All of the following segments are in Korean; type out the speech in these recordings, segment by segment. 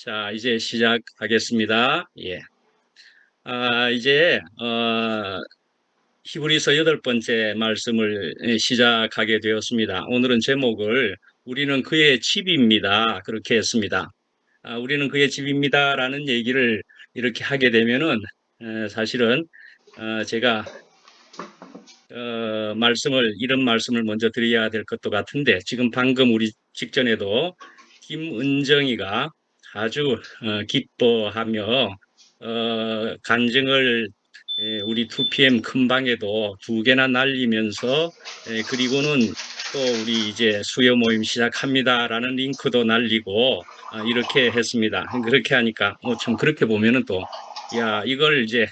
자, 이제 시작하겠습니다. 예. 이제, 히브리서 8번째 말씀을 시작하게 되었습니다. 오늘은 제목을 우리는 그의 집입니다. 그렇게 했습니다. 우리는 그의 집입니다라는 얘기를 이렇게 하게 되면은, 사실은, 제가, 이런 말씀을 먼저 드려야 될 것도 같은데, 지금 방금 우리 직전에도 김은정이가 아주 기뻐하며 간증을 우리 2PM 큰 방에도 2개나 날리면서 그리고는 또 우리 이제 수요 모임 시작합니다라는 링크도 날리고 이렇게 했습니다. 그렇게 하니까 참 그렇게 보면은 또 야, 이걸 이제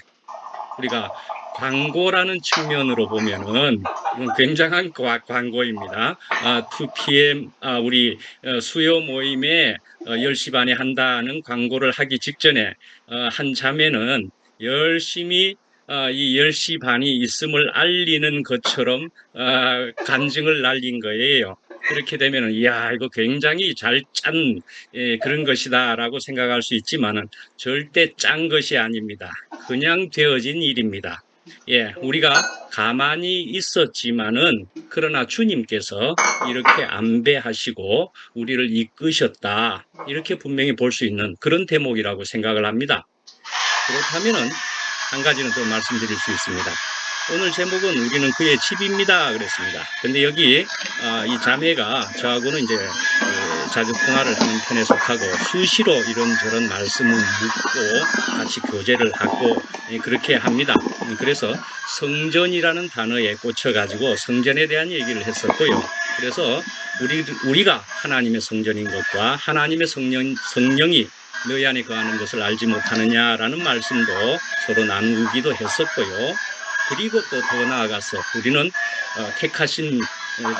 우리가 광고라는 측면으로 보면은 이건 굉장한 광고입니다. 2PM 우리 수요 모임에 10시 반에 한다는 광고를 하기 직전에 한 자매는 열심히 이 10시 반이 있음을 알리는 것처럼 간증을 날린 거예요. 그렇게 되면은 이야, 이거 굉장히 잘 짠 그런 것이다라고 생각할 수 있지만은 절대 짠 것이 아닙니다. 그냥 되어진 일입니다. 예, 우리가 가만히 있었지만은 그러나 주님께서 이렇게 안배하시고 우리를 이끄셨다. 이렇게 분명히 볼 수 있는 그런 대목이라고 생각을 합니다. 그렇다면은 한 가지는 더 말씀드릴 수 있습니다. 오늘 제목은 우리는 그의 집입니다. 그랬습니다. 근데 여기 이 자매가 저하고는 이제 자주 통화를 하는 편에 속하고 수시로 이런저런 말씀을 묻고 같이 교제를 하고 그렇게 합니다. 그래서 성전이라는 단어에 꽂혀가지고 성전에 대한 얘기를 했었고요. 그래서 우리가 하나님의 성전인 것과 하나님의 성령이 너희 안에 거하는 것을 알지 못하느냐라는 말씀도 서로 나누기도 했었고요. 그리고 또 더 나아가서 우리는 택하신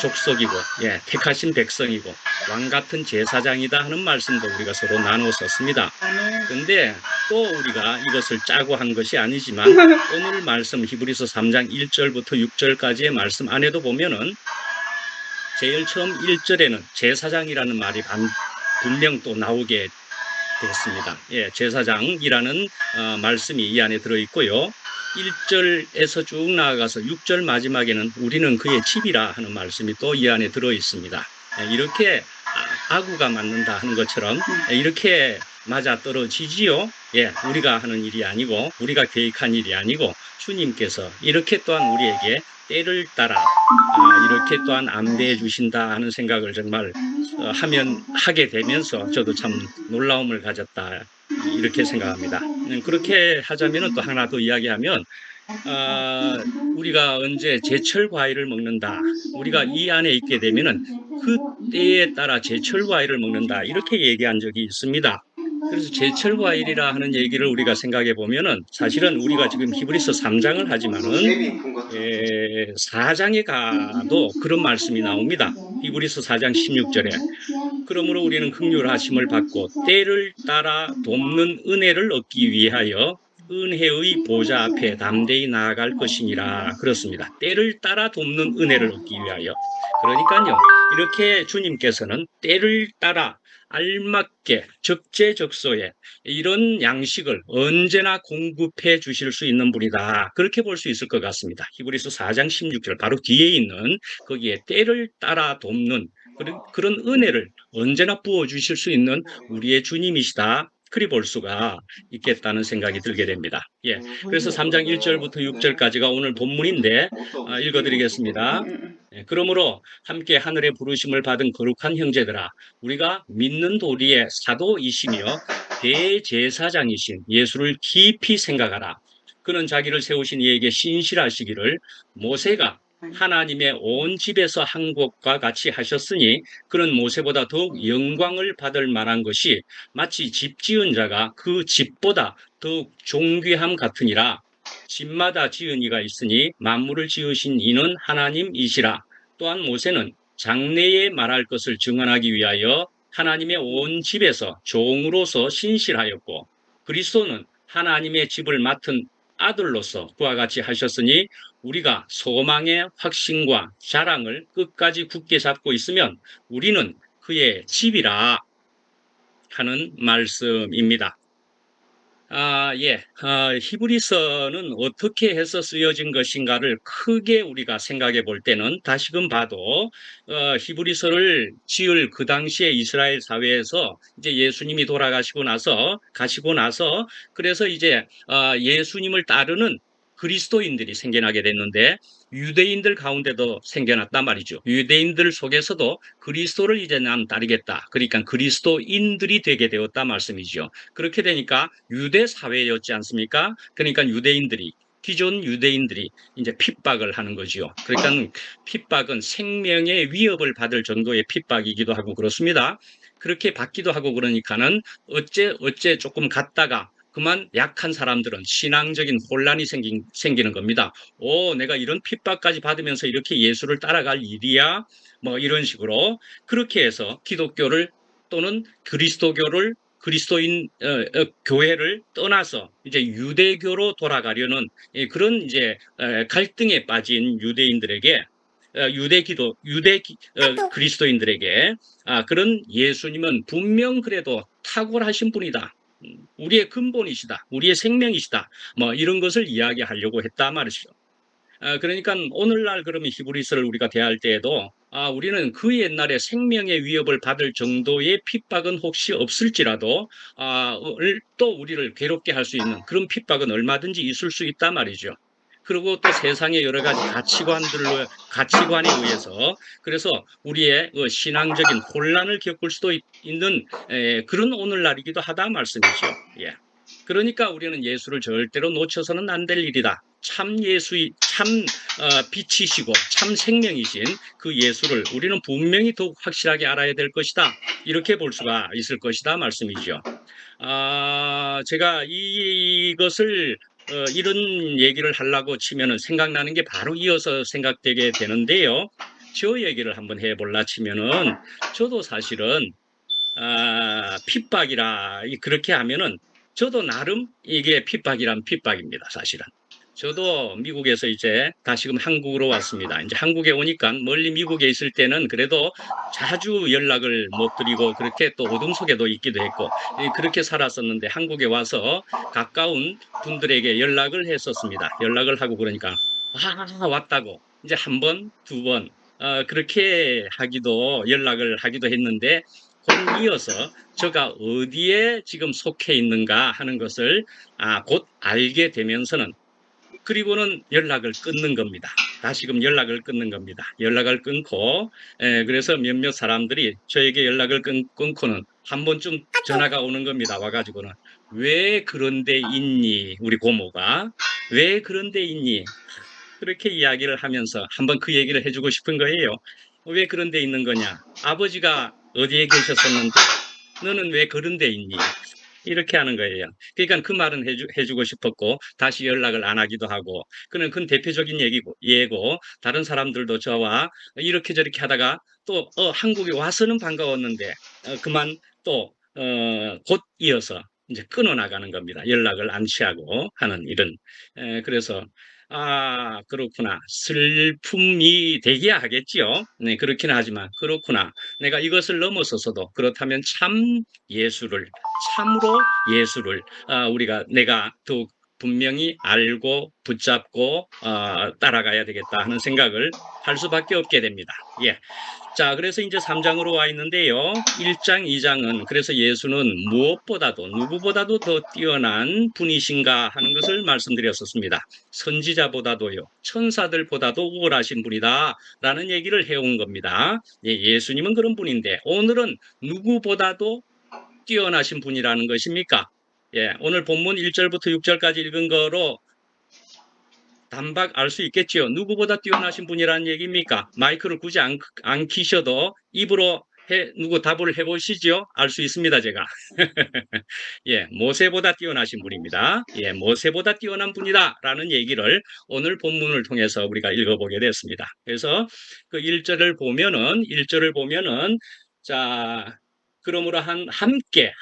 족속이고, 예, 택하신 백성이고 왕 같은 제사장이다 하는 말씀도 우리가 서로 나누었었습니다. 그런데 또 우리가 이것을 짜고 한 것이 아니지만 오늘 말씀 히브리서 3장 1절부터 6절까지의 말씀 안에도 보면은 제일 처음 1절에는 제사장이라는 말이 분명 또 나오게 됐습니다. 예, 제사장이라는 말씀이 이 안에 들어있고요. 1절에서 쭉 나아가서 6절 마지막에는 우리는 그의 집이라 하는 말씀이 또 이 안에 들어있습니다. 이렇게 아구가 맞는다 하는 것처럼 이렇게 맞아 떨어지지요. 예, 우리가 하는 일이 아니고 우리가 계획한 일이 아니고 주님께서 이렇게 또한 우리에게 때를 따라 이렇게 또한 안배해 주신다 하는 생각을 정말 하게 되면서 저도 참 놀라움을 가졌다. 이렇게 생각합니다. 그렇게 하자면은 또 하나 더 이야기하면, 우리가 언제 제철 과일을 먹는다. 우리가 이 안에 있게 되면은 그 때에 따라 제철 과일을 먹는다. 이렇게 얘기한 적이 있습니다. 그래서 제철 과일이라 하는 얘기를 우리가 생각해 보면은 사실은 우리가 지금 히브리서 3장을 하지만은 4장에 가도 그런 말씀이 나옵니다. 히브리서 4장 16절에 그러므로 우리는 긍휼하심을 받고 때를 따라 돕는 은혜를 얻기 위하여 은혜의 보좌 앞에 담대히 나아갈 것이니라 그렇습니다. 때를 따라 돕는 은혜를 얻기 위하여. 그러니까요, 이렇게 주님께서는 때를 따라 알맞게 적재적소에 이런 양식을 언제나 공급해 주실 수 있는 분이다. 그렇게 볼 수 있을 것 같습니다. 히브리서 4장 16절 바로 뒤에 있는 거기에 때를 따라 돕는 그런 은혜를 언제나 부어주실 수 있는 우리의 주님이시다. 그리 볼 수가 있겠다는 생각이 들게 됩니다. 예. 그래서 3장 1절부터 6절까지가 오늘 본문인데, 읽어드리겠습니다. 예, 그러므로 함께 하늘의 부르심을 받은 거룩한 형제들아, 우리가 믿는 도리의 사도이시며 대제사장이신 예수를 깊이 생각하라. 그는 자기를 세우신 이에게 신실하시기를 모세가 하나님의 온 집에서 한 것과 같이 하셨으니 그는 모세보다 더욱 영광을 받을 만한 것이 마치 집 지은 자가 그 집보다 더욱 존귀함 같으니라. 집마다 지은 이가 있으니 만물을 지으신 이는 하나님이시라. 또한 모세는 장래에 말할 것을 증언하기 위하여 하나님의 온 집에서 종으로서 신실하였고 그리스도는 하나님의 집을 맡은 아들로서 그와 같이 하셨으니 우리가 소망의 확신과 자랑을 끝까지 굳게 잡고 있으면 우리는 그의 집이라 하는 말씀입니다. 히브리서는 어떻게 해서 쓰여진 것인가를 크게 우리가 생각해 볼 때는 다시금 봐도 히브리서를 지을 그 당시에 이스라엘 사회에서 이제 예수님이 가시고 나서 그래서 이제 예수님을 따르는 그리스도인들이 생겨나게 됐는데 유대인들 가운데도 생겨났단 말이죠. 유대인들 속에서도 그리스도를 이제 난 따르겠다. 그러니까 그리스도인들이 되게 되었다 말씀이죠. 그렇게 되니까 유대 사회였지 않습니까? 그러니까 기존 유대인들이 이제 핍박을 하는 거지요. 그러니까 핍박은 생명의 위협을 받을 정도의 핍박이기도 하고 그렇습니다. 그렇게 받기도 하고 그러니까는 어째 조금 갔다가 그만 약한 사람들은 신앙적인 혼란이 생기는 겁니다. 내가 이런 핍박까지 받으면서 이렇게 예수를 따라갈 일이야? 뭐 이런 식으로 그렇게 해서 기독교를 또는 그리스도인 교회를 떠나서 이제 유대교로 돌아가려는 그런 이제 갈등에 빠진 유대인들에게 그리스도인들에게 그런 예수님은 분명 그래도 탁월하신 분이다. 우리의 근본이시다. 우리의 생명이시다. 뭐 이런 것을 이야기하려고 했다 말이죠. 그러니까 오늘날 그러면 히브리서를 우리가 대할 때에도 우리는 그 옛날에 생명의 위협을 받을 정도의 핍박은 혹시 없을지라도 또 우리를 괴롭게 할 수 있는 그런 핍박은 얼마든지 있을 수 있단 말이죠. 그리고 또 세상의 여러 가지 가치관에 의해서 그래서 우리의 신앙적인 혼란을 겪을 수도 있는 그런 오늘날이기도 하다 말씀이죠. 예. 그러니까 우리는 예수를 절대로 놓쳐서는 안 될 일이다. 참 빛이시고 참 생명이신 그 예수를 우리는 분명히 더욱 확실하게 알아야 될 것이다. 이렇게 볼 수가 있을 것이다 말씀이죠. 제가 이것을 이런 얘기를 하려고 치면은 생각나는 게 바로 이어서 생각되게 되는데요. 저 얘기를 한번 해볼라 치면은 저도 사실은 핍박이라 그렇게 하면은 저도 나름 이게 핍박이란 핍박입니다, 사실은. 저도 미국에서 이제 다시금 한국으로 왔습니다. 이제 한국에 오니까 멀리 미국에 있을 때는 그래도 자주 연락을 못 드리고 그렇게 또 어둠 속에도 있기도 했고 그렇게 살았었는데 한국에 와서 가까운 분들에게 연락을 했었습니다. 연락을 하고 그러니까 왔다고 이제 한 번, 두 번 그렇게 연락을 하기도 했는데 곧 이어서 제가 어디에 지금 속해 있는가 하는 것을 곧 알게 되면서는 그리고는 연락을 끊는 겁니다. 다시금 연락을 끊는 겁니다. 연락을 끊고 그래서 몇몇 사람들이 저에게 연락을 끊고는 한 번쯤 전화가 오는 겁니다. 와가지고는 왜 그런 데 있니? 우리 고모가 왜 그런 데 있니? 그렇게 이야기를 하면서 한번 그 얘기를 해주고 싶은 거예요. 왜 그런 데 있는 거냐? 아버지가 어디에 계셨었는데 너는 왜 그런 데 있니? 이렇게 하는 거예요. 그러니까 그 말은 해주고 싶었고 다시 연락을 안 하기도 하고 그건 대표적인 예고 다른 사람들도 저와 이렇게 저렇게 하다가 또 한국에 와서는 반가웠는데 그만 또 곧 이어서 이제 끊어 나가는 겁니다. 연락을 안 취하고 하는 이런 그래서 그렇구나. 슬픔이 되기야 하겠지요. 네, 그렇긴 하지만 그렇구나. 내가 이것을 넘어서서도 그렇다면 참으로 예수를 내가 더욱 분명히 알고 붙잡고 따라가야 되겠다 하는 생각을 할 수밖에 없게 됩니다. 예. 자, 그래서 이제 3장으로 와 있는데요. 1장, 2장은 그래서 예수는 무엇보다도 누구보다도 더 뛰어난 분이신가 하는 것을 말씀드렸었습니다. 선지자보다도요, 천사들보다도 우월하신 분이다 라는 얘기를 해온 겁니다. 예수님은 그런 분인데 오늘은 누구보다도 뛰어나신 분이라는 것입니까? 오늘 본문 1절부터 6절까지 읽은 거로 단박 알 수 있겠지요. 누구보다 뛰어나신 분이라는 얘기입니까? 마이크를 굳이 안 키셔도 입으로 누구 답을 해보시죠. 알 수 있습니다, 제가. 모세보다 뛰어나신 분입니다. 모세보다 뛰어난 분이다라는 얘기를 오늘 본문을 통해서 우리가 읽어보게 됐습니다. 그래서 그 1절을 보면은 자, 그러므로 함께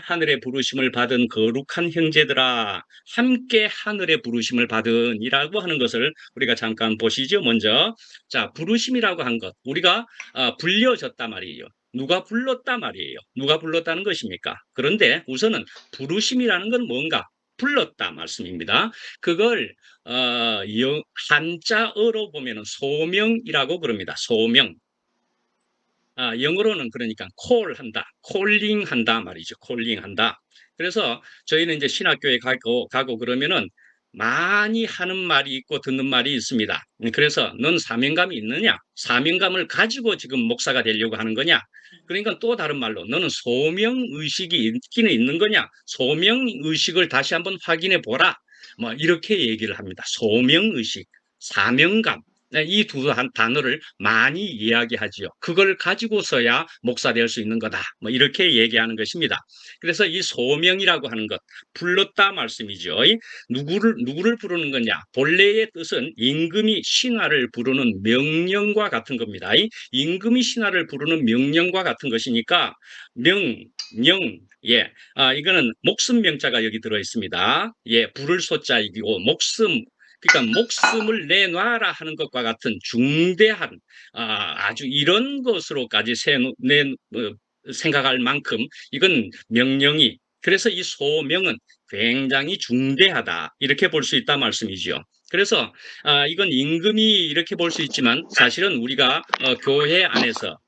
하늘의 부르심을 받은 거룩한 형제들아, 함께 하늘의 부르심을 받은이라고 하는 것을 우리가 잠깐 보시죠. 먼저 자, 부르심이라고 한 것, 우리가 불려졌단 말이에요. 누가 불렀다 말이에요. 누가 불렀다는 것입니까? 그런데 우선은 부르심이라는 건 뭔가? 불렀다 말씀입니다. 그걸 한자어로 보면은 소명이라고 그럽니다. 소명. 영어로는 그러니까 콜한다, 콜링한다 말이죠. 콜링한다. 그래서 저희는 이제 신학교에 가고 그러면은 많이 하는 말이 있고 듣는 말이 있습니다. 그래서 넌 사명감이 있느냐? 사명감을 가지고 지금 목사가 되려고 하는 거냐? 그러니까 또 다른 말로 너는 소명 의식이 있기는 있는 거냐? 소명 의식을 다시 한번 확인해 보라. 뭐 이렇게 얘기를 합니다. 소명 의식, 사명감. 이 두 단어를 많이 이야기하지요. 그걸 가지고서야 목사 될 수 있는 거다. 뭐 이렇게 얘기하는 것입니다. 그래서 이 소명이라고 하는 것, 불렀다 말씀이죠. 누구를 부르는 거냐? 본래의 뜻은 임금이 신하를 부르는 명령과 같은 겁니다. 임금이 신하를 부르는 명령과 같은 것이니까 명, 예, 이거는 목숨 명자가 여기 들어 있습니다. 예, 부를 소자이고 목숨. 그러니까 목숨을 내놔라 하는 것과 같은 중대한 아주 이런 것으로까지 생각할 만큼 이건 명령이 그래서 이 소명은 굉장히 중대하다 이렇게 볼 수 있다 말씀이지요. 그래서 이건 임금이 이렇게 볼 수 있지만 사실은 우리가 교회 안에서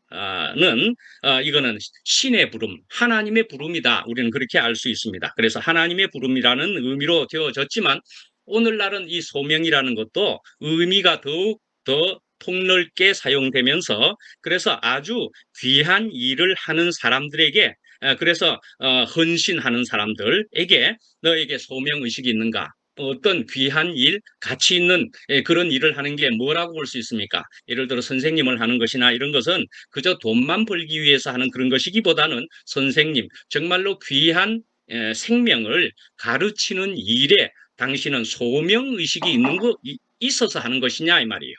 는 이거는 신의 부름, 하나님의 부름이다. 우리는 그렇게 알 수 있습니다. 그래서 하나님의 부름이라는 의미로 되어졌지만 오늘날은 이 소명이라는 것도 의미가 더욱 더 폭넓게 사용되면서 그래서 아주 귀한 일을 하는 사람들에게 그래서 헌신하는 사람들에게 너에게 소명의식이 있는가? 어떤 귀한 일, 가치 있는 그런 일을 하는 게 뭐라고 볼 수 있습니까? 예를 들어 선생님을 하는 것이나 이런 것은 그저 돈만 벌기 위해서 하는 그런 것이기보다는 선생님, 정말로 귀한 생명을 가르치는 일에 당신은 소명의식이 있어서 하는 것이냐 이 말이에요.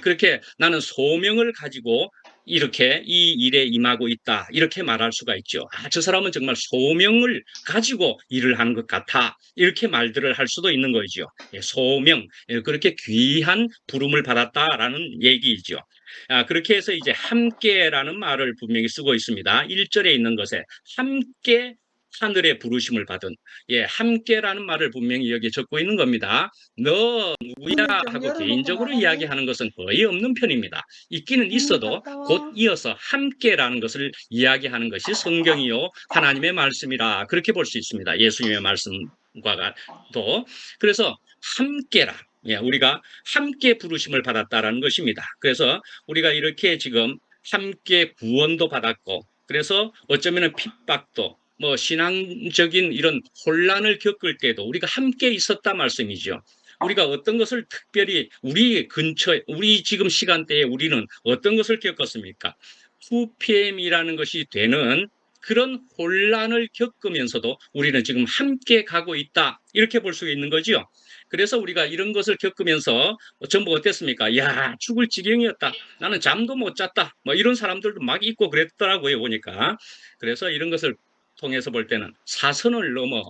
그렇게 나는 소명을 가지고 이렇게 이 일에 임하고 있다. 이렇게 말할 수가 있죠. 저 사람은 정말 소명을 가지고 일을 하는 것 같아. 이렇게 말들을 할 수도 있는 거죠. 소명, 그렇게 귀한 부름을 받았다라는 얘기이죠. 그렇게 해서 이제 함께라는 말을 분명히 쓰고 있습니다. 1절에 있는 것에 함께 하늘의 부르심을 받은 함께라는 말을 분명히 여기 적고 있는 겁니다. 너 누구야 하고 개인적으로 이야기하는 것은 거의 없는 편입니다. 있기는 있어도 곧 이어서 함께라는 것을 이야기하는 것이 성경이요 하나님의 말씀이라 그렇게 볼 수 있습니다. 예수님의 말씀과도 그래서 함께라. 우리가 함께 부르심을 받았다라는 것입니다. 그래서 우리가 이렇게 지금 함께 구원도 받았고 그래서 어쩌면 핍박도 뭐 신앙적인 이런 혼란을 겪을 때도 우리가 함께 있었다 말씀이죠. 우리가 어떤 것을 특별히 우리 근처에 우리 지금 시간대에 우리는 어떤 것을 겪었습니까? 2PM이라는 것이 되는 그런 혼란을 겪으면서도 우리는 지금 함께 가고 있다 이렇게 볼 수 있는 거죠. 그래서 우리가 이런 것을 겪으면서 전부 어땠습니까? 야 죽을 지경이었다. 나는 잠도 못 잤다. 뭐 이런 사람들도 막 있고 그랬더라고요 보니까. 그래서 이런 것을 통해서 볼 때는 사선을 넘어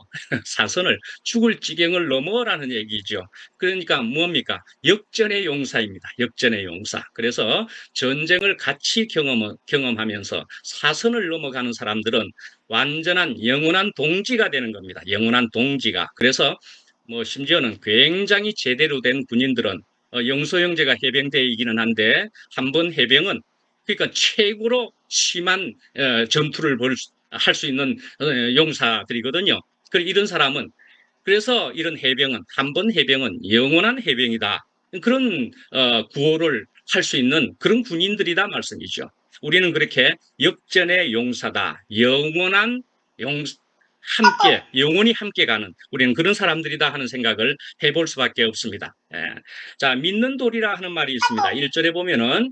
사선을 죽을 지경을 넘어라는 얘기죠. 그러니까 뭡니까? 역전의 용사입니다. 역전의 용사. 그래서 전쟁을 같이 경험하면서 사선을 넘어가는 사람들은 완전한 영원한 동지가 되는 겁니다. 영원한 동지가. 그래서 뭐 심지어는 굉장히 제대로 된 군인들은 영소 형제가 해병대이기는 한데 한 번 해병은 그러니까 최고로 심한 전투를 할 수 있는 용사들이거든요. 이런 사람은 그래서 이런 해병은 한 번 해병은 영원한 해병이다. 그런 구호를 할 수 있는 그런 군인들이다 말씀이죠. 우리는 그렇게 역전의 용사다. 영원한 용 함께 영원히 함께 가는 우리는 그런 사람들이다 하는 생각을 해볼 수밖에 없습니다. 자, 믿는 도리라 하는 말이 있습니다. 1절에 보면은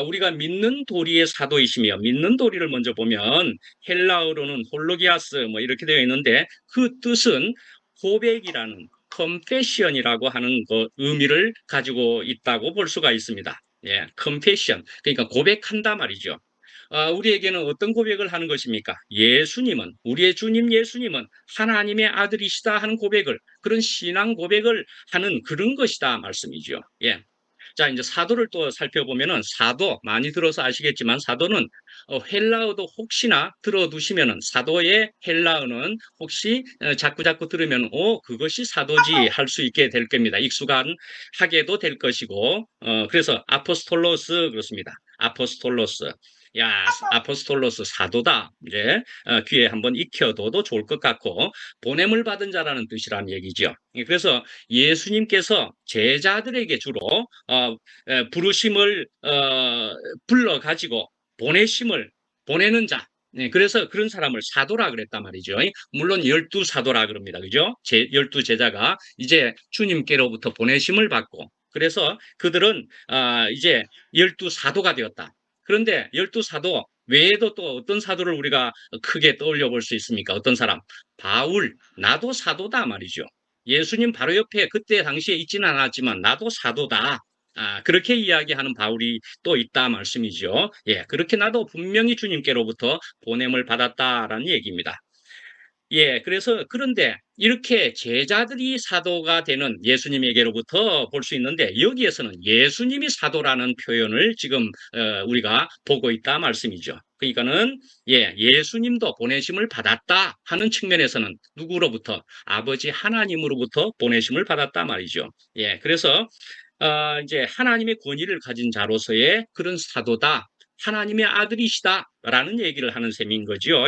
우리가 믿는 도리의 사도이시며 믿는 도리를 먼저 보면 헬라어로는 홀로기아스 뭐 이렇게 되어 있는데 그 뜻은 고백이라는 confession이라고 하는 의미를 가지고 있다고 볼 수가 있습니다. confession 그러니까 고백한다 말이죠. 우리에게는 어떤 고백을 하는 것입니까? 예수님은 우리의 주님 예수님은 하나님의 아들이시다 하는 고백을 그런 신앙 고백을 하는 그런 것이다 말씀이죠. 자, 이제 사도를 또 살펴보면은 사도 많이 들어서 아시겠지만 사도는 헬라어도 혹시나 들어두시면은 사도의 헬라어는 혹시 자꾸자꾸 들으면 그것이 사도지 할 수 있게 될 겁니다. 익숙하게도 될 것이고 그래서 아포스톨로스 그렇습니다. 아포스톨로스. 야, 아포스톨로스 사도다. 이제 귀에 한번 익혀둬도 좋을 것 같고 보냄을 받은 자라는 뜻이라는 얘기죠. 그래서 예수님께서 제자들에게 주로 부르심을 불러 가지고 보내심을 보내는 자. 네, 그래서 그런 사람을 사도라 그랬단 말이죠. 물론 12사도라 그럽니다. 그죠? 12제자가 이제 주님께로부터 보내심을 받고 그래서 그들은 이제 12사도가 되었다. 그런데 12사도 외에도 또 어떤 사도를 우리가 크게 떠올려 볼 수 있습니까? 어떤 사람? 바울, 나도 사도다 말이죠. 예수님 바로 옆에 그때 당시에 있지는 않았지만 나도 사도다. 그렇게 이야기하는 바울이 또 있다 말씀이죠. 예, 그렇게 나도 분명히 주님께로부터 보냄을 받았다라는 얘기입니다. 예, 그래서 그런데 이렇게 제자들이 사도가 되는 예수님에게로부터 볼 수 있는데 여기에서는 예수님이 사도라는 표현을 지금 우리가 보고 있다 말씀이죠. 그러니까는 예수님도 보내심을 받았다 하는 측면에서는 누구로부터 아버지 하나님으로부터 보내심을 받았다 말이죠. 예, 그래서 이제 하나님의 권위를 가진 자로서의 그런 사도다. 하나님의 아들이시다라는 얘기를 하는 셈인 거죠.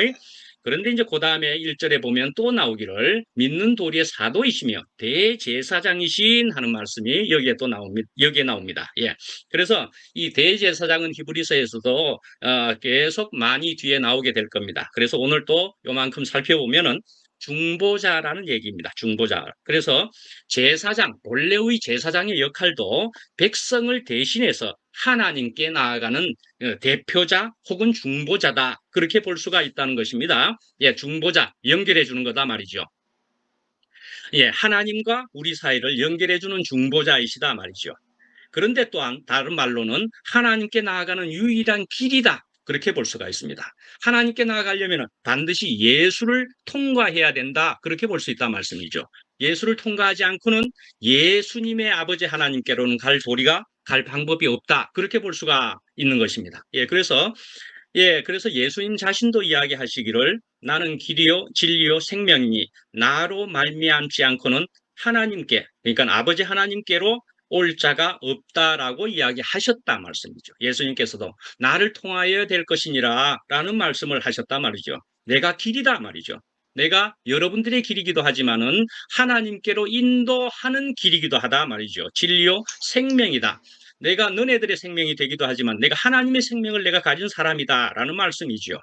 그런데 이제 그 다음에 1절에 보면 또 나오기를 믿는 도리의 사도이시며 대제사장이신 하는 말씀이 여기에 또 나옵니다. 여기에 나옵니다. 예. 그래서 이 대제사장은 히브리서에서도 계속 많이 뒤에 나오게 될 겁니다. 그래서 오늘 또 요만큼 살펴보면은 중보자라는 얘기입니다. 중보자. 그래서 제사장, 본래의 제사장의 역할도 백성을 대신해서 하나님께 나아가는 대표자 혹은 중보자다. 그렇게 볼 수가 있다는 것입니다. 예, 중보자, 연결해 주는 거다 말이죠. 예, 하나님과 우리 사이를 연결해 주는 중보자이시다 말이죠. 그런데 또한 다른 말로는 하나님께 나아가는 유일한 길이다. 그렇게 볼 수가 있습니다. 하나님께 나아가려면 반드시 예수를 통과해야 된다. 그렇게 볼 수 있다는 말씀이죠. 예수를 통과하지 않고는 예수님의 아버지 하나님께로는 갈 방법이 없다. 그렇게 볼 수가 있는 것입니다. 그래서 예수님 자신도 이야기하시기를 나는 길이요 진리요 생명이니 나로 말미암지 않고는 하나님께 그러니까 아버지 하나님께로 올 자가 없다라고 이야기하셨다 말씀이죠. 예수님께서도 나를 통하여야 될 것이니라 라는 말씀을 하셨다 말이죠. 내가 길이다 말이죠. 내가 여러분들의 길이기도 하지만은 하나님께로 인도하는 길이기도 하다 말이죠. 진리요 생명이다. 내가 너네들의 생명이 되기도 하지만 내가 하나님의 생명을 내가 가진 사람이다라는 말씀이죠.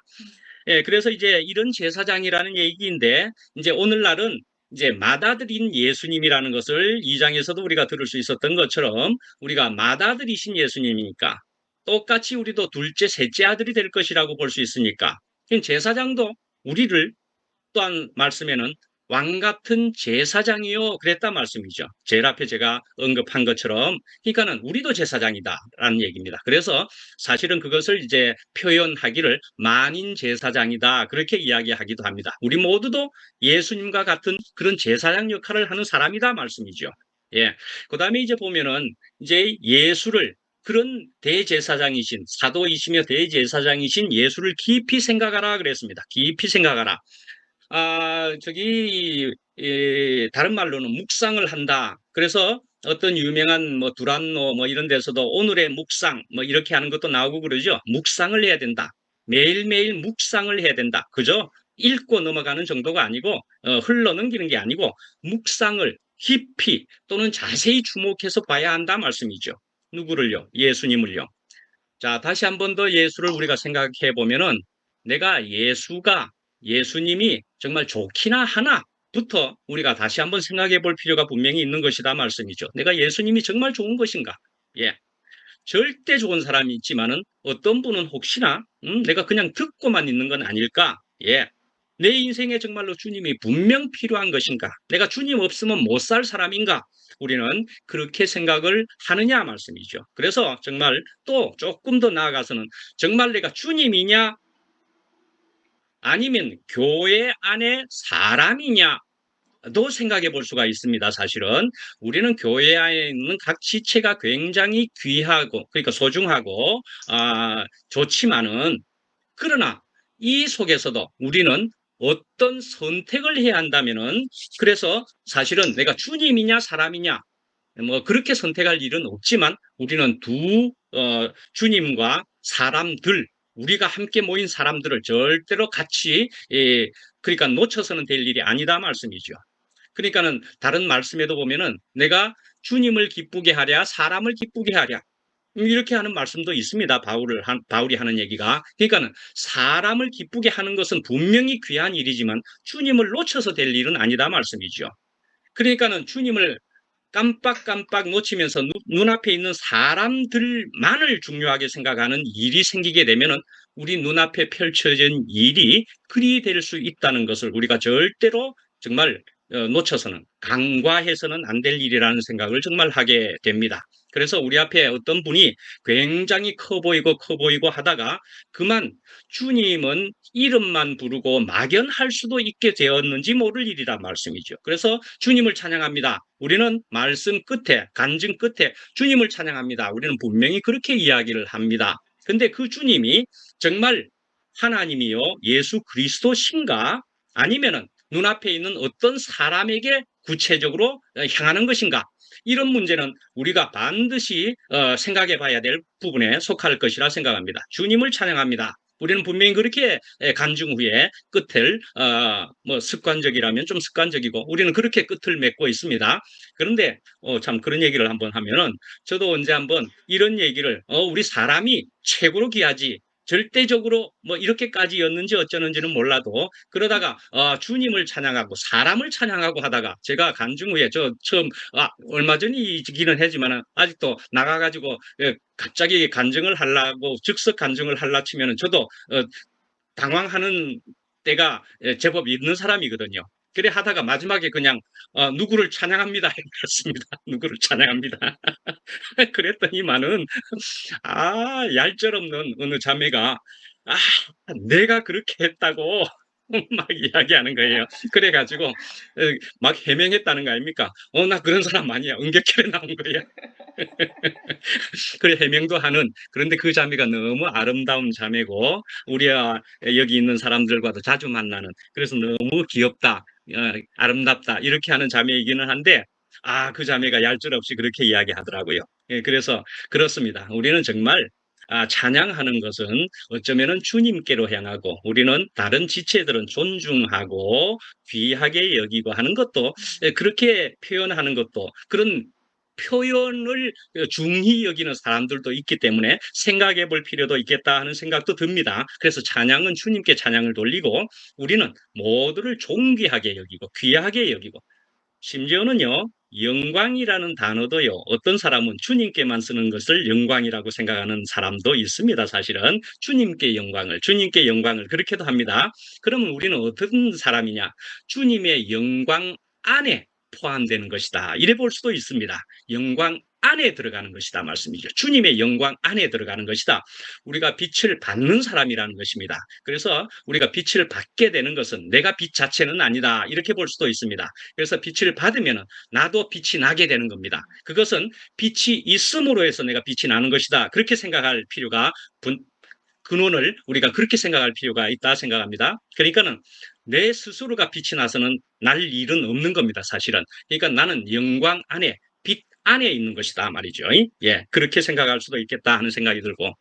예, 그래서 이제 이런 제사장이라는 얘기인데 이제 오늘날은 이제 맏아들인 예수님이라는 것을 2장에서도 우리가 들을 수 있었던 것처럼 우리가 맏아들이신 예수님이니까 똑같이 우리도 둘째, 셋째 아들이 될 것이라고 볼 수 있으니까 제사장도 우리를 또한 말씀에는 왕 같은 제사장이요 그랬단 말씀이죠. 제일 앞에 제가 언급한 것처럼 그러니까는 우리도 제사장이다라는 얘기입니다. 그래서 사실은 그것을 이제 표현하기를 만인 제사장이다 그렇게 이야기하기도 합니다. 우리 모두도 예수님과 같은 그런 제사장 역할을 하는 사람이다 말씀이죠. 예. 그다음에 이제 보면은 이제 예수를 그런 대제사장이신 사도이시며 대제사장이신 예수를 깊이 생각하라 그랬습니다. 깊이 생각하라. 다른 말로는 묵상을 한다. 그래서 어떤 유명한 뭐 두란노 뭐 이런 데서도 오늘의 묵상 뭐 이렇게 하는 것도 나오고 그러죠. 묵상을 해야 된다. 매일매일 묵상을 해야 된다. 그죠? 읽고 넘어가는 정도가 아니고 흘러넘기는 게 아니고 묵상을 깊이 또는 자세히 주목해서 봐야 한다 말씀이죠. 누구를요? 예수님을요. 자, 다시 한 번 더 예수를 우리가 생각해 보면은 내가 예수님이 정말 좋기나 하나부터 우리가 다시 한번 생각해 볼 필요가 분명히 있는 것이다 말씀이죠. 내가 예수님이 정말 좋은 것인가? 예. 절대 좋은 사람이 있지만은 어떤 분은 혹시나 내가 그냥 듣고만 있는 건 아닐까? 예. 내 인생에 정말로 주님이 분명 필요한 것인가? 내가 주님 없으면 못 살 사람인가? 우리는 그렇게 생각을 하느냐 말씀이죠. 그래서 정말 또 조금 더 나아가서는 정말 내가 주님이냐 아니면 교회 안에 사람이냐 생각해 볼 수가 있습니다. 사실은 우리는 교회 안에 있는 각 지체가 굉장히 귀하고 그러니까 소중하고 좋지만은 그러나 이 속에서도 우리는 어떤 선택을 해야 한다면은 그래서 사실은 내가 주님이냐 사람이냐 뭐 그렇게 선택할 일은 없지만 우리는 주님과 사람들 우리가 함께 모인 사람들을 절대로 같이 그러니까 놓쳐서는 될 일이 아니다 말씀이죠. 그러니까는 다른 말씀에도 보면은 내가 주님을 기쁘게 하랴 사람을 기쁘게 하랴 이렇게 하는 말씀도 있습니다. 바울이 하는 얘기가. 그러니까는 사람을 기쁘게 하는 것은 분명히 귀한 일이지만 주님을 놓쳐서 될 일은 아니다 말씀이죠. 그러니까는 주님을 깜빡깜빡 놓치면서 눈앞에 있는 사람들만을 중요하게 생각하는 일이 생기게 되면은 우리 눈앞에 펼쳐진 일이 그리 될 수 있다는 것을 우리가 절대로 정말 놓쳐서는 간과해서는 안 될 일이라는 생각을 정말 하게 됩니다. 그래서 우리 앞에 어떤 분이 굉장히 커 보이고 하다가 그만 주님은 이름만 부르고 막연할 수도 있게 되었는지 모를 일이란 말씀이죠. 그래서 주님을 찬양합니다. 우리는 말씀 끝에, 간증 끝에 주님을 찬양합니다. 우리는 분명히 그렇게 이야기를 합니다. 근데 그 주님이 정말 하나님이요, 예수 그리스도신가? 아니면은 눈앞에 있는 어떤 사람에게 구체적으로 향하는 것인가? 이런 문제는 우리가 반드시 생각해 봐야 될 부분에 속할 것이라 생각합니다. 주님을 찬양합니다. 우리는 분명히 그렇게 간증 후에 끝을 뭐 습관적이라면 좀 습관적이고 우리는 그렇게 끝을 맺고 있습니다. 그런데 참 그런 얘기를 한번 하면은 저도 언제 한번 이런 얘기를 우리 사람이 최고로 귀하지 절대적으로 뭐 이렇게까지였는지 어쩌는지는 몰라도 그러다가 주님을 찬양하고 사람을 찬양하고 하다가 제가 간증 후에 저 처음 얼마 전이기는 하지만 아직도 나가가지고 갑자기 간증을 하려고 즉석 간증을 하려 치면은 저도 당황하는 때가 제법 있는 사람이거든요. 그래 하다가 마지막에 그냥 누구를 찬양합니다 했습니다. 누구를 찬양합니다. 그랬더니만은 얄짤없는 어느 자매가 아 내가 그렇게 했다고 막 이야기하는 거예요. 그래가지고 막 해명했다는 거 아닙니까? 나 그런 사람 아니야. 은객결에 나온 거야. 그래 해명도 하는 그런데 그 자매가 너무 아름다운 자매고 우리가 여기 있는 사람들과도 자주 만나는 그래서 너무 귀엽다, 아름답다 이렇게 하는 자매이기는 한데 그 자매가 얄짤없이 그렇게 이야기하더라고요. 그래서 그렇습니다. 우리는 정말 찬양하는 것은 어쩌면은 주님께로 향하고 우리는 다른 지체들은 존중하고 귀하게 여기고 하는 것도 그렇게 표현하는 것도 그런 표현을 중히 여기는 사람들도 있기 때문에 생각해 볼 필요도 있겠다 하는 생각도 듭니다. 그래서 찬양은 주님께 찬양을 돌리고 우리는 모두를 존귀하게 여기고 귀하게 여기고 심지어는요 영광이라는 단어도요 어떤 사람은 주님께만 쓰는 것을 영광이라고 생각하는 사람도 있습니다. 사실은 주님께 영광을 그렇게도 합니다. 그러면 우리는 어떤 사람이냐 주님의 영광 안에 포함되는 것이다 이래 볼 수도 있습니다. 영광 안에 들어가는 것이다 말씀이죠. 주님의 영광 안에 들어가는 것이다. 우리가 빛을 받는 사람이라는 것입니다. 그래서 우리가 빛을 받게 되는 것은 내가 빛 자체는 아니다 이렇게 볼 수도 있습니다. 그래서 빛을 받으면 나도 빛이 나게 되는 겁니다. 그것은 빛이 있음으로 해서 내가 빛이 나는 것이다. 그렇게 생각할 필요가 근원을 우리가 그렇게 생각할 필요가 있다 생각합니다. 그러니까는 내 스스로가 빛이 나서는 날 일은 없는 겁니다. 사실은. 그러니까 나는 영광 안에 빛 안에 있는 것이다 말이죠. 예, 그렇게 생각할 수도 있겠다 하는 생각이 들고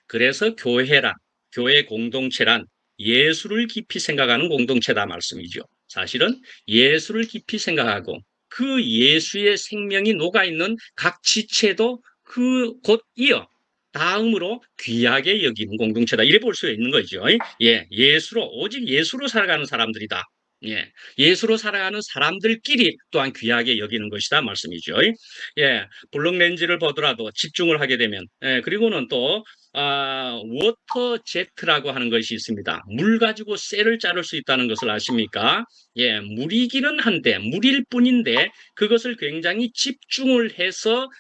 그래서 교회 공동체란 예수를 깊이 생각하는 공동체다 말씀이죠. 사실은 예수를 깊이 생각하고 그 예수의 생명이 녹아있는 각 지체도 그 곧 이어 다음으로 귀하게 여기는 공동체다. 이래 볼 수 있는 거죠. 예, 오직 예수로 살아가는 사람들이다. 예, 예수로 살아가는 사람들끼리 또한 귀하게 여기는 것이다 말씀이죠. 예, 블록 렌즈를 보더라도 집중을 하게 되면 그리고는 또 워터 제트라고 하는 것이 있습니다. 물 가지고 쇠를 자를 수 있다는 것을 아십니까? 예, 물이기는 한데 물일 뿐인데 그것을 굉장히 집중을 해서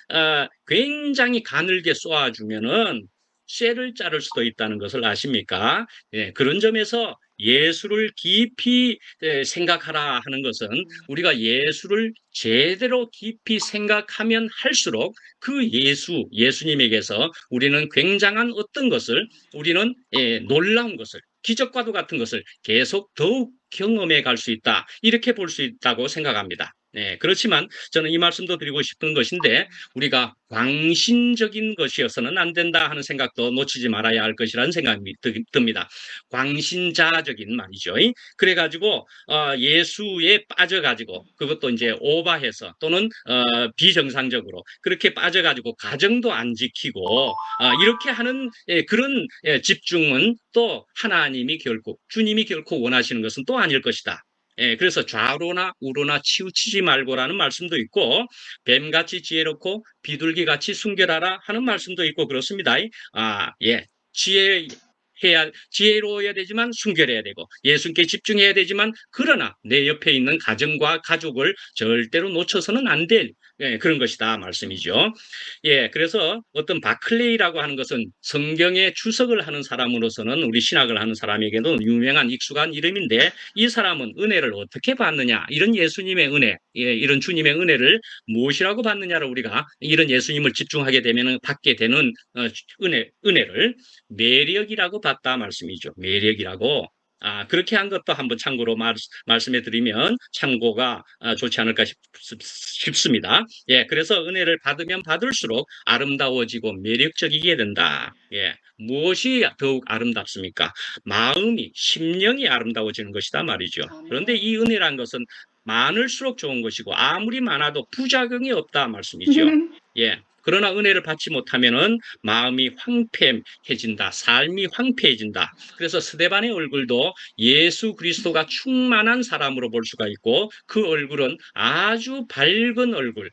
굉장히 가늘게 쏘아주면은 쇠를 자를 수도 있다는 것을 아십니까? 예, 그런 점에서 예수를 깊이 생각하라 하는 것은 우리가 예수를 제대로 깊이 생각하면 할수록 그 예수님에게서 우리는 굉장한 어떤 것을 우리는 놀라운 것을 기적과도 같은 것을 계속 더욱 경험해 갈 수 있다. 이렇게 볼 수 있다고 생각합니다. 네, 그렇지만 저는 이 말씀도 드리고 싶은 것인데 우리가 광신적인 것이어서는 안 된다 하는 생각도 놓치지 말아야 할 것이라는 생각이 듭니다. 광신자적인 말이죠. 그래가지고 예수에 빠져가지고 그것도 이제 오바해서 또는 비정상적으로 그렇게 빠져가지고 가정도 안 지키고 이렇게 하는 그런 집중은 또 주님이 결코 원하시는 것은 또 아닐 것이다. 그래서 좌로나 우로나 치우치지 말고라는 말씀도 있고 뱀같이 지혜롭고 비둘기같이 순결하라 하는 말씀도 있고 그렇습니다. 지혜로워야 되지만 순결해야 되고 예수님께 집중해야 되지만 그러나 내 옆에 있는 가정과 가족을 절대로 놓쳐서는 안 될 그런 것이다 말씀이죠. 그래서 어떤 바클레이라고 하는 것은 성경에 주석을 하는 사람으로서는 우리 신학을 하는 사람에게도 유명한 익숙한 이름인데 이 사람은 은혜를 어떻게 받느냐 이런 예수님의 은혜 이런 주님의 은혜를 무엇이라고 받느냐를 우리가 이런 예수님을 집중하게 되면 받게 되는 은혜를 매력이라고 봤다 말씀이죠. 매력이라고. 그렇게 한 것도 한번 참고로 말씀해 드리면 참고가 좋지 않을까 싶습니다. 그래서 은혜를 받으면 받을수록 아름다워지고 매력적이게 된다. 무엇이 더욱 아름답습니까? 마음이, 심령이 아름다워지는 것이다 말이죠. 그런데 이 은혜란 것은 많을수록 좋은 것이고 아무리 많아도 부작용이 없다 말씀이죠. 그러나 은혜를 받지 못하면은 마음이 황폐해진다. 삶이 황폐해진다. 그래서 스데반의 얼굴도 예수 그리스도가 충만한 사람으로 볼 수가 있고 그 얼굴은 아주 밝은 얼굴,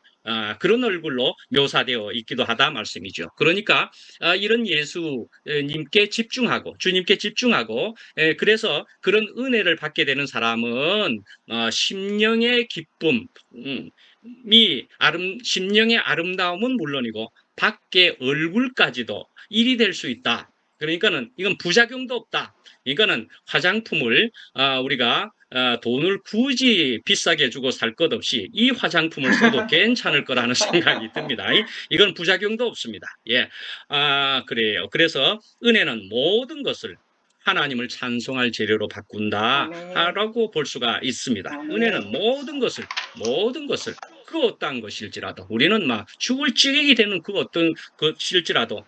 그런 얼굴로 묘사되어 있기도 하다 말씀이죠. 그러니까 이런 예수님께 집중하고 주님께 집중하고 그래서 그런 은혜를 받게 되는 사람은 심령의 기쁨, 심령의 아름다움은 물론이고 밖의 얼굴까지도 일이 될 수 있다. 그러니까는 이건 부작용도 없다. 이거는 화장품을 우리가 돈을 굳이 비싸게 주고 살 것 없이 이 화장품을 써도 괜찮을 거라는 생각이 듭니다. 이건 부작용도 없습니다. 그래요. 그래서 은혜는 모든 것을 하나님을 찬송할 재료로 바꾼다라고 볼 수가 있습니다. 은혜는 모든 것을 그 어떠한 것일지라도 우리는 막 죽을 찌르게 되는 그 어떤 것일지라도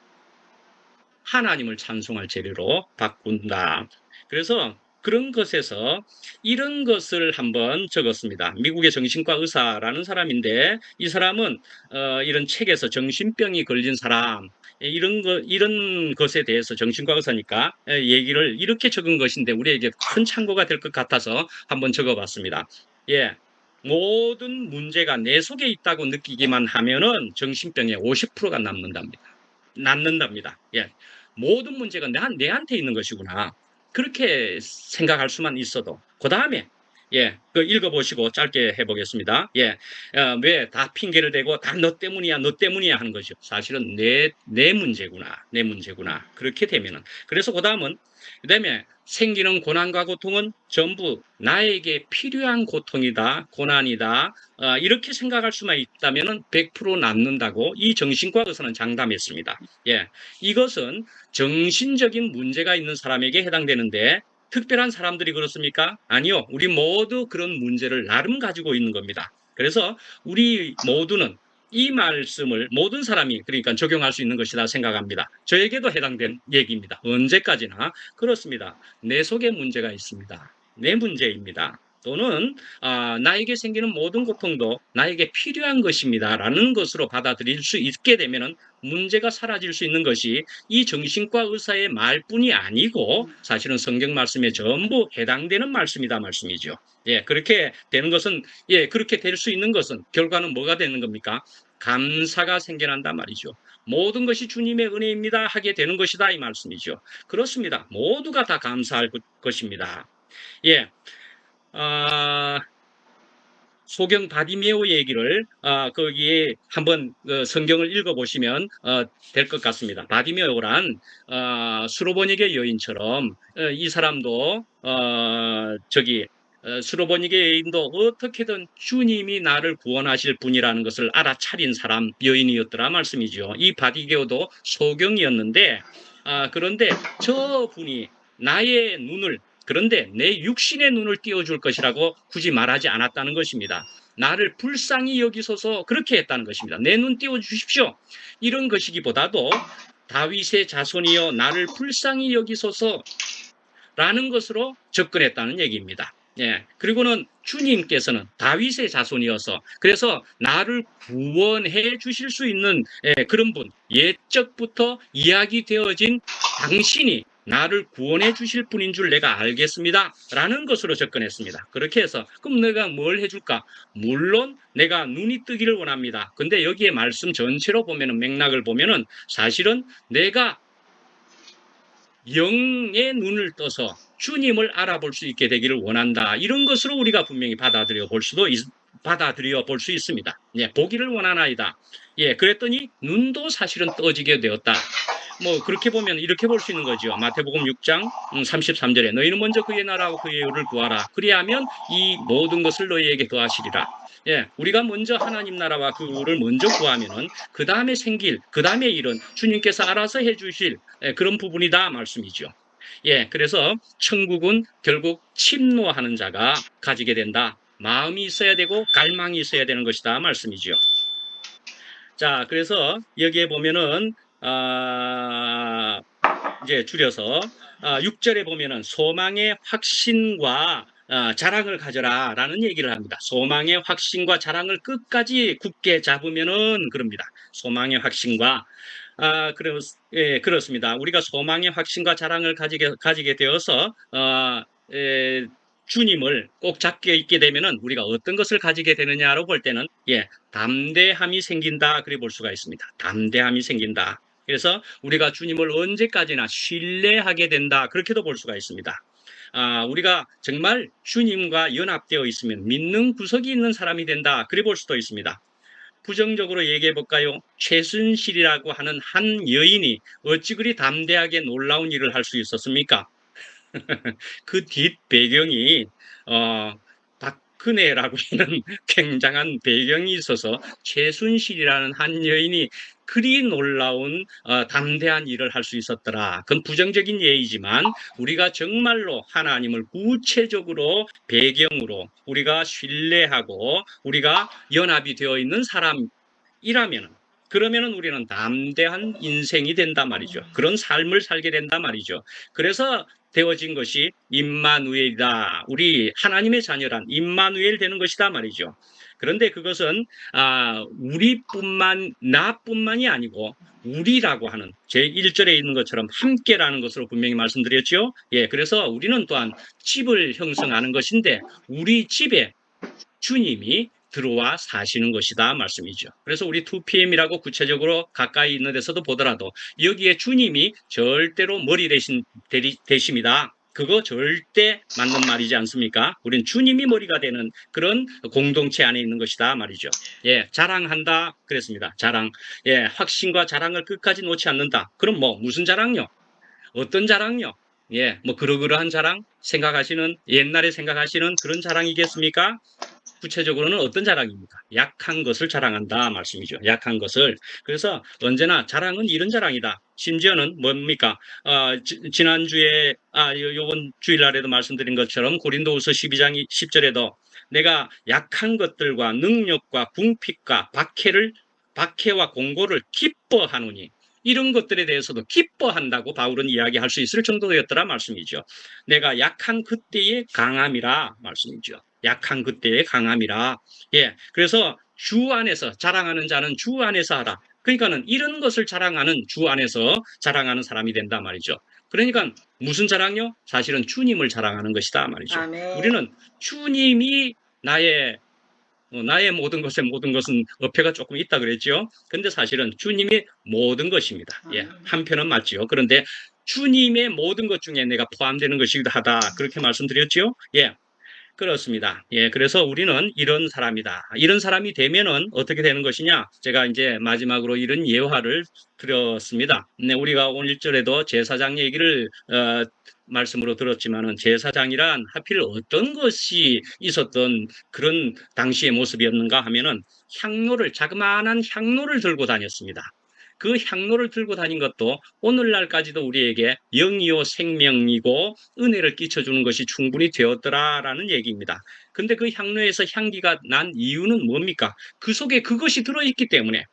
하나님을 찬송할 재료로 바꾼다. 그래서 그런 것에서 이런 것을 한번 적었습니다. 미국의 정신과 의사라는 사람인데 이 사람은 이런 책에서 정신병이 걸린 사람 이런 것에 대해서 정신과 의사니까 얘기를 이렇게 적은 것인데 우리에게 큰 참고가 될 것 같아서 한번 적어봤습니다. 모든 문제가 내 속에 있다고 느끼기만 하면은 정신병의 50%가 낫는답니다. 모든 문제가 내한테 있는 것이구나. 그렇게 생각할 수만 있어도 그 다음에 그 읽어보시고 짧게 해보겠습니다. 왜 다 핑계를 대고 다 너 때문이야 하는 거죠. 사실은 내 문제구나. 그렇게 되면은 그래서 그다음에 생기는 고난과 고통은 전부 나에게 필요한 고통이다, 고난이다. 이렇게 생각할 수만 있다면은 100% 낫는다고 이 정신과 의사는 장담했습니다. 이것은 정신적인 문제가 있는 사람에게 해당되는데 특별한 사람들이 그렇습니까? 아니요. 우리 모두 그런 문제를 나름 가지고 있는 겁니다. 그래서 우리 모두는 이 말씀을 모든 사람이 그러니까 적용할 수 있는 것이다 생각합니다. 저에게도 해당된 얘기입니다. 언제까지나 그렇습니다. 내 속에 문제가 있습니다. 내 문제입니다. 또는 나에게 생기는 모든 고통도 나에게 필요한 것입니다. 라는 것으로 받아들일 수 있게 되면 문제가 사라질 수 있는 것이 이 정신과 의사의 말뿐이 아니고 사실은 성경 말씀에 전부 해당되는 말씀이죠. 그렇게 되는 것은 그렇게 될 수 있는 것은 결과는 뭐가 되는 겁니까? 감사가 생겨난단 말이죠. 모든 것이 주님의 은혜입니다 하게 되는 것이다 이 말씀이죠. 그렇습니다. 모두가 다 감사할 것입니다. 아, 소경 바디메오 얘기를 거기에 한번 성경을 읽어보시면 될 것 같습니다. 바디메오란 수로보니게 여인처럼 이 사람도 수로보니게 여인도 어떻게든 주님이 나를 구원하실 분이라는 것을 알아차린 사람 여인이었더라 말씀이죠. 이 바디메오도 소경이었는데 그런데 저 분이 나의 눈을 그런데 내 육신의 눈을 띄워줄 것이라고 굳이 말하지 않았다는 것입니다. 나를 불쌍히 여기소서 그렇게 했다는 것입니다. 내 눈 띄워주십시오. 이런 것이기보다도 다윗의 자손이여 나를 불쌍히 여기소서 라는 것으로 접근했다는 얘기입니다. 예. 그리고는 주님께서는 다윗의 자손이어서 그래서 나를 구원해 주실 수 있는 그런 분, 옛적부터 이야기되어진 당신이 나를 구원해 주실 분인 줄 내가 알겠습니다. 라는 것으로 접근했습니다. 그렇게 해서 그럼 내가 뭘 해줄까? 물론 내가 눈이 뜨기를 원합니다. 근데 여기에 말씀 전체로 보면은 맥락을 보면은 사실은 내가 영의 눈을 떠서 주님을 알아볼 수 있게 되기를 원한다. 이런 것으로 우리가 분명히 받아들여 볼 수 있습니다. 예, 보기를 원하나이다. 예, 그랬더니 눈도 사실은 떠지게 되었다. 뭐 그렇게 보면 이렇게 볼 수 있는 거죠. 마태복음 6장 33절에 너희는 먼저 그의 나라와 그의 의를 구하라. 그리하면 이 모든 것을 너희에게 더하시리라. 예, 우리가 먼저 하나님 나라와 그 의를 먼저 구하면은 그 다음에 생길, 그 다음에 일은 주님께서 알아서 해주실 그런 부분이다 말씀이죠. 예, 그래서 천국은 결국 침노하는 자가 가지게 된다. 마음이 있어야 되고 갈망이 있어야 되는 것이다 말씀이죠. 자, 그래서 여기에 보면은 이제 줄여서 6절에 보면은 소망의 확신과 자랑을 가져라라는 얘기를 합니다. 소망의 확신과 자랑을 끝까지 굳게 잡으면은 그럽니다. 소망의 확신과 예, 그렇습니다. 우리가 소망의 확신과 자랑을 가지게 되어서 주님을 꼭 잡게 있게 되면은 우리가 어떤 것을 가지게 되느냐로 볼 때는 예, 담대함이 생긴다 그래 볼 수가 있습니다. 담대함이 생긴다. 그래서 우리가 주님을 언제까지나 신뢰하게 된다 그렇게도 볼 수가 있습니다. 우리가 정말 주님과 연합되어 있으면 믿는 구석이 있는 사람이 된다 그래 볼 수도 있습니다. 부정적으로 얘기해 볼까요? 최순실이라고 하는 한 여인이 어찌 그리 담대하게 놀라운 일을 할 수 있었습니까? 그 뒷 배경이 박근혜라고 하는 굉장한 배경이 있어서 최순실이라는 한 여인이 그리 놀라운 담대한 일을 할 수 있었더라. 그건 부정적인 예이지만 우리가 정말로 하나님을 구체적으로 배경으로 우리가 신뢰하고 우리가 연합이 되어 있는 사람이라면 그러면은 우리는 담대한 인생이 된단 말이죠. 그런 삶을 살게 된단 말이죠. 그래서 되어진 것이 임마누엘이다. 우리 하나님의 자녀란 임마누엘 되는 것이다 말이죠. 그런데 그것은 나뿐만이 아니고 우리라고 하는 제1절에 있는 것처럼 함께라는 것으로 분명히 말씀드렸죠. 예, 그래서 우리는 또한 집을 형성하는 것인데 우리 집에 주님이 들어와 사시는 것이다 말씀이죠. 그래서 우리 2PM이라고 구체적으로 가까이 있는 데서도 보더라도 여기에 주님이 절대로 머리 되십니다. 그거 절대 맞는 말이지 않습니까? 우린 주님이 머리가 되는 그런 공동체 안에 있는 것이다 말이죠. 예, 자랑한다 그랬습니다. 자랑. 예, 확신과 자랑을 끝까지 놓지 않는다. 그럼 뭐 무슨 자랑요? 어떤 자랑요? 예, 뭐 그러그러한 자랑 생각하시는 옛날에 생각하시는 그런 자랑이겠습니까? 구체적으로는 어떤 자랑입니까? 약한 것을 자랑한다 말씀이죠. 약한 것을. 그래서 언제나 자랑은 이런 자랑이다. 심지어는 뭡니까? 지난주에 요번 주일날에도 말씀드린 것처럼 고린도후서 12장 10절에도 내가 약한 것들과 능력과 궁핍과 박해와 공고를 기뻐하노니 이런 것들에 대해서도 기뻐한다고 바울은 이야기할 수 있을 정도였더라 말씀이죠. 내가 약한 그때의 강함이라 말씀이죠. 약한 그때의 강함이라. 예. 그래서 주 안에서 자랑하는 자는 주 안에서 하라. 그러니까는 이런 것을 자랑하는 주 안에서 자랑하는 사람이 된다 말이죠. 그러니까 무슨 자랑요? 사실은 주님을 자랑하는 것이다 말이죠. 아멘. 우리는 주님이 나의 모든 것은 어폐가 조금 있다 그랬죠. 근데 사실은 주님이 모든 것입니다. 예, 한편은 맞죠. 그런데 주님의 모든 것 중에 내가 포함되는 것이기도 하다. 그렇게 말씀드렸죠. 예. 그렇습니다. 예, 그래서 우리는 이런 사람이다. 이런 사람이 되면은 어떻게 되는 것이냐? 제가 이제 마지막으로 이런 예화를 드렸습니다. 네, 우리가 오늘 1절에도 제사장 얘기를 말씀으로 들었지만은 제사장이란 하필 어떤 것이 있었던 그런 당시의 모습이었는가 하면은 향로를 자그마한 향로를 들고 다녔습니다. 그 향로를 들고 다닌 것도 오늘날까지도 우리에게 영이요 생명이고 은혜를 끼쳐주는 것이 충분히 되었더라라는 얘기입니다. 근데 그 향로에서 향기가 난 이유는 뭡니까? 그 속에 그것이 들어있기 때문에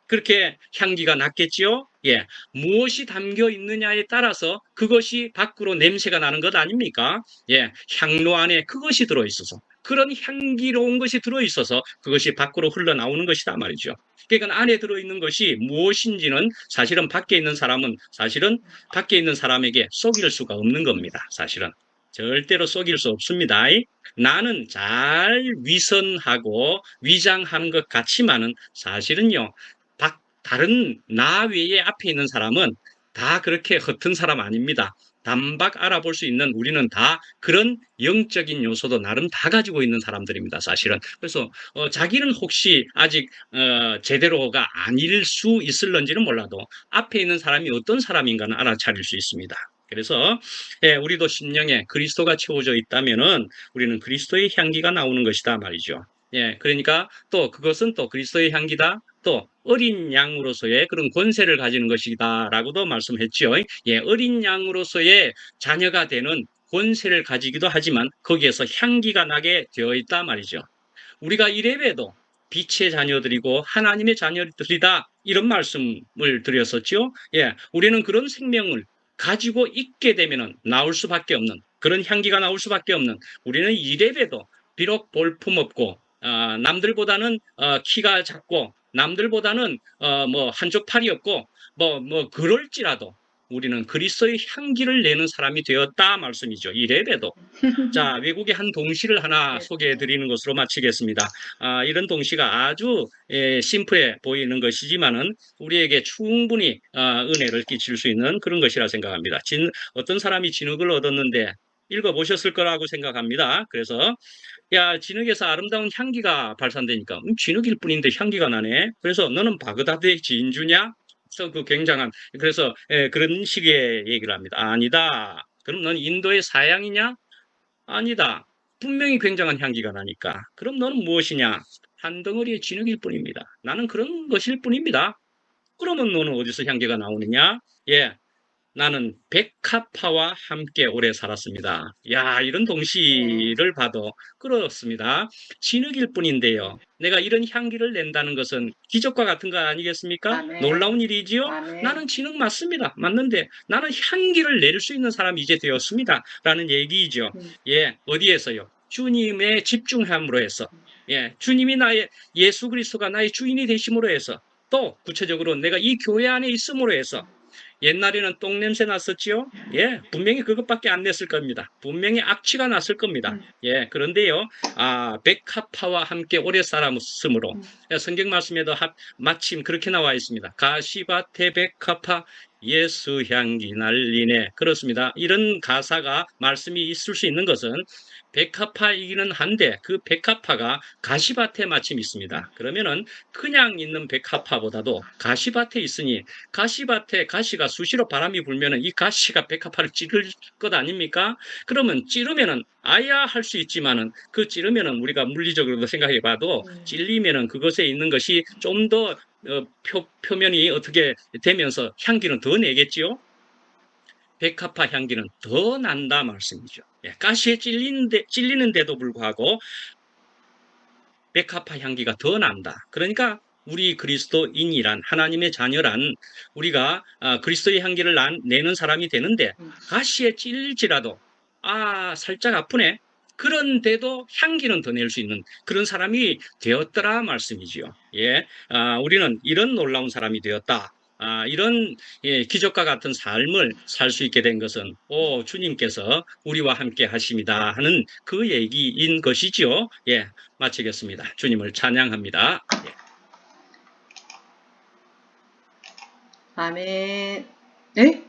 그렇게 향기가 났겠지요? 예. 무엇이 담겨 있느냐에 따라서 그것이 밖으로 냄새가 나는 것 아닙니까? 예. 향로 안에 그것이 들어있어서 그런 향기로운 것이 들어있어서 그것이 밖으로 흘러나오는 것이다 말이죠. 그러니까 안에 들어있는 것이 무엇인지는 사실은 밖에 있는 사람은 사실은 밖에 있는 사람에게 속일 수가 없는 겁니다. 사실은. 절대로 속일 수 없습니다. 나는 잘 위선하고 위장하는 것 같지만은 사실은요, 다른 나 외에 앞에 있는 사람은 다 그렇게 허튼 사람 아닙니다. 단박 알아볼 수 있는 우리는 다 그런 영적인 요소도 나름 다 가지고 있는 사람들입니다. 사실은. 그래서 자기는 혹시 아직 제대로가 아닐 수 있을런지는 몰라도 앞에 있는 사람이 어떤 사람인가는 알아차릴 수 있습니다. 그래서 예, 우리도 심령에 그리스도가 채워져 있다면은 우리는 그리스도의 향기가 나오는 것이다 말이죠. 예, 그러니까 또 그것은 또 그리스도의 향기다. 또 어린 양으로서의 그런 권세를 가지는 것이다라고도 말씀했죠. 예, 어린 양으로서의 자녀가 되는 권세를 가지기도 하지만 거기에서 향기가 나게 되어 있다 말이죠. 우리가 이래봬도 빛의 자녀들이고 하나님의 자녀들이다 이런 말씀을 드렸었죠. 예, 우리는 그런 생명을 가지고 있게 되면은 나올 수밖에 없는 그런 향기가 나올 수밖에 없는 우리는 이래봬도 비록 볼품없고 남들보다는 키가 작고 남들보다는 뭐 한쪽 팔이 없고 뭐 그럴지라도 우리는 그리스도의 향기를 내는 사람이 되었다 말씀이죠. 이래봬도. 자, 외국의 한 동시를 하나 네. 소개해 드리는 것으로 마치겠습니다. 이런 동시가 아주 심플해 보이는 것이지만은 우리에게 충분히 은혜를 끼칠 수 있는 그런 것이라 생각합니다. 어떤 사람이 진흙을 얻었는데 읽어보셨을 거라고 생각합니다. 그래서 야, 진흙에서 아름다운 향기가 발산되니까 진흙일 뿐인데 향기가 나네. 그래서 너는 바그다드의 진주냐? 그래서 그 굉장한 그래서 그런 식의 얘기를 합니다. 아니다. 그럼 넌 인도의 사양이냐? 아니다. 분명히 굉장한 향기가 나니까. 그럼 너는 무엇이냐? 한 덩어리의 진흙일 뿐입니다. 나는 그런 것일 뿐입니다. 그러면 너는 어디서 향기가 나오느냐? 예, 나는 백합화와 함께 오래 살았습니다. 야, 이런 동시를 봐도 그렇습니다. 진흙일 뿐인데요. 내가 이런 향기를 낸다는 것은 기적과 같은 거 아니겠습니까? 아멘. 놀라운 일이지요? 아멘. 나는 진흙 맞습니다. 맞는데 나는 향기를 낼 수 있는 사람이 이제 되었습니다. 라는 얘기이죠. 예, 어디에서요? 주님의 집중함으로 해서. 예, 주님이 예수 그리스도가 나의 주인이 되심으로 해서 또 구체적으로 내가 이 교회 안에 있음으로 해서 옛날에는 똥냄새 났었지요? 예, 분명히 그것밖에 안 냈을 겁니다. 분명히 악취가 났을 겁니다. 예, 그런데요, 백합화와 함께 오래 살았으므로, 성경 말씀에도 마침 그렇게 나와 있습니다. 가시밭에 백합화, 예수 향기 날리네. 그렇습니다. 이런 가사가 말씀이 있을 수 있는 것은 백합화이기는 한데 그 백합화가 가시밭에 마침 있습니다. 그러면은 그냥 있는 백합화보다도 가시밭에 있으니 가시밭에 가시가 수시로 바람이 불면은 이 가시가 백합화를 찌를 것 아닙니까? 그러면 찌르면은 아야 할 수 있지만은 그 찌르면은 우리가 물리적으로도 생각해 봐도 찔리면은 그것에 있는 것이 좀 더 표면이 어떻게 되면서 향기는 더 내겠지요? 백합화 향기는 더 난다 말씀이죠. 예, 가시에 찔리는데도 불구하고 백합화 향기가 더 난다. 그러니까 우리 그리스도인이란 하나님의 자녀란 우리가 그리스도의 향기를 내는 사람이 되는데 가시에 찔릴지라도 살짝 아프네. 그런데도 향기는 더 낼 수 있는 그런 사람이 되었더라 말씀이지요. 예, 우리는 이런 놀라운 사람이 되었다. 이런 기적과 같은 삶을 살 수 있게 된 것은 주님께서 우리와 함께 하십니다 하는 그 얘기인 것이지요. 예, 마치겠습니다. 주님을 찬양합니다. 예. 아멘. 네?